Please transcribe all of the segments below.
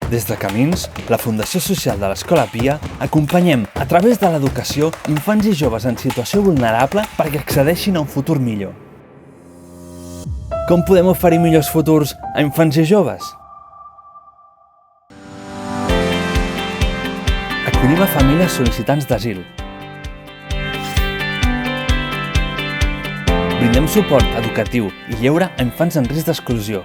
Des de Camins, la Fundació Social de l'Escola Pia, acompanyem, a través de l'educació, infants i joves en situació vulnerable perquè accedeixin a un futur millor. Com podem oferir millors futurs a infants i joves? Acollim a famílies sol·licitants d'asil. Brindem suport educatiu i lleure a infants en risc d'exclusió.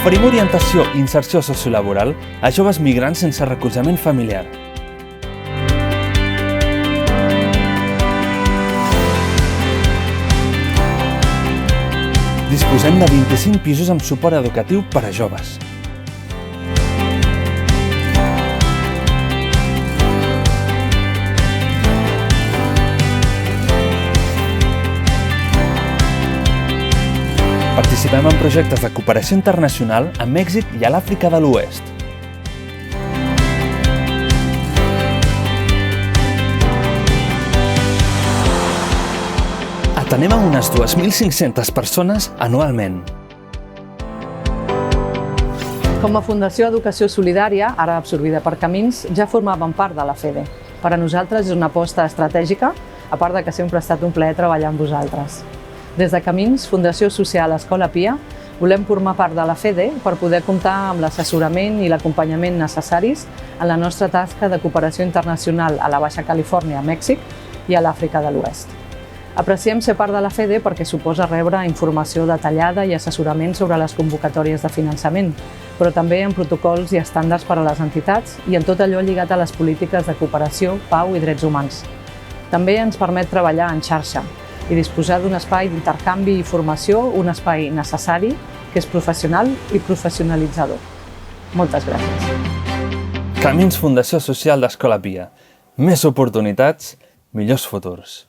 Oferim orientació i inserció sociolaboral a joves migrants sense recolzament familiar. Disposem de 25 pisos amb suport educatiu per a joves. Participem en projectes de cooperació internacional a Mèxic i a l'Àfrica de l'Oest. Atenem a unes 2.500 persones anualment. Com a Fundació Educació Solidària, ara absorbida per Camins, ja formàvem part de la FEDE. Per a nosaltres és una aposta estratègica, a part de que sempre ha estat un plaer treballar amb vosaltres. Des de Camins, Fundació Social Escola Pia, volem formar part de la FEDE per poder comptar amb l'assessorament i l'acompanyament necessaris en la nostra tasca de cooperació internacional a la Baixa Califòrnia, Mèxic i a l'Àfrica de l'Oest. Apreciem ser part de la FEDE perquè suposa rebre informació detallada i assessorament sobre les convocatòries de finançament, però també en protocols i estàndards per a les entitats i en tot allò lligat a les polítiques de cooperació, pau i drets humans. També ens permet treballar en xarxa i disposar d'un espai d'intercanvi i formació, un espai necessari, que és professional i professionalitzador. Moltes gràcies. Camins Fundació Social d'Escola Pia. Més oportunitats, millors futurs.